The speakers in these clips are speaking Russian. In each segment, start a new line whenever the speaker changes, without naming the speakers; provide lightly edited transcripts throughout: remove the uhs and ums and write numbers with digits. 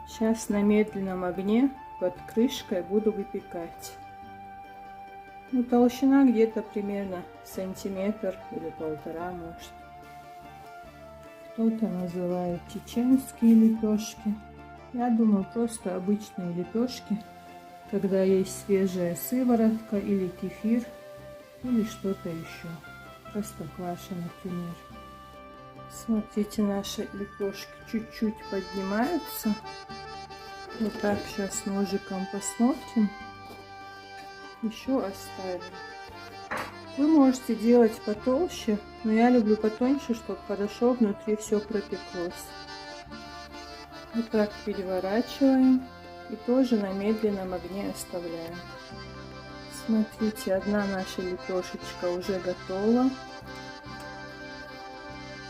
Сейчас на медленном огне под крышкой буду выпекать. Ну, толщина где-то примерно сантиметр или полтора, может. Кто-то называет чеченские лепешки. Я думаю, просто обычные лепешки, когда есть свежая сыворотка или кефир, или что-то еще. Простокваша, например. Смотрите, наши лепешки чуть-чуть поднимаются. Вот так сейчас ножиком посмотрим. Еще оставим. Вы можете делать потолще, но я люблю потоньше, чтобы хорошо внутри все пропеклось. Вот так переворачиваем и тоже на медленном огне оставляем. Смотрите, одна наша лепешечка уже готова.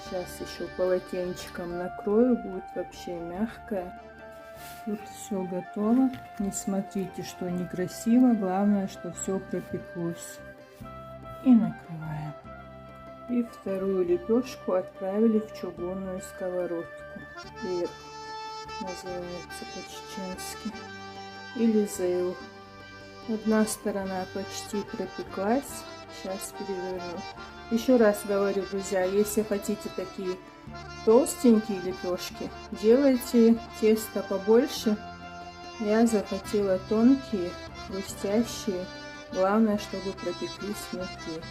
Сейчас еще полотенчиком накрою, будет вообще мягкая. Тут все готово. Не смотрите, что некрасиво, главное, что все пропеклось. И накрываем. И вторую лепешку отправили в чугунную сковородку. Вверх называется по-чеченски. Или зейл. Одна сторона почти пропеклась. Сейчас переверну. Еще раз говорю, друзья, если хотите такие толстенькие лепешки, делайте тесто побольше. Я захотела тонкие, хрустящие. Главное, чтобы пропеклись внутри.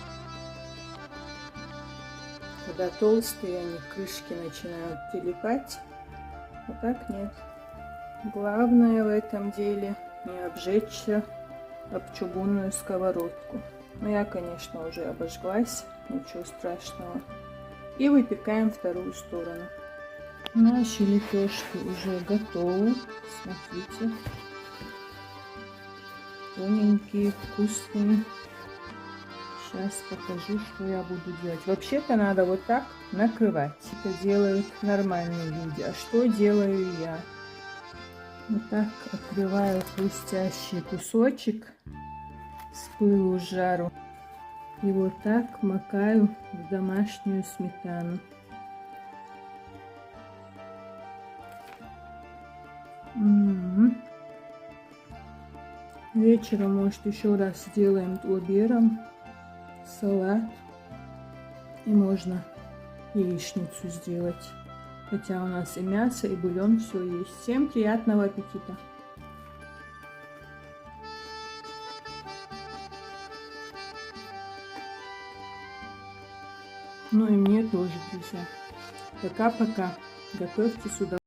Когда толстые, они к крышке начинают прилипать. А так нет. Главное в этом деле не обжечься об чугунную сковородку. Но я, конечно, уже обожглась. Ничего страшного. И выпекаем вторую сторону. Наши лепешки уже готовы. Смотрите. Тоненькие, вкусные. Сейчас покажу, что я буду делать. Вообще-то надо вот так накрывать. Это делают нормальные люди. А что делаю я? Вот так открываю хрустящий кусочек с пылу с жару. И вот так макаю в домашнюю сметану. Вечером, может, еще раз сделаем лобером салат. И можно яичницу сделать. Хотя у нас и мясо, и бульон, все есть. Всем приятного аппетита! Ну и мне тоже, друзья. Пока-пока. Готовьте сюда.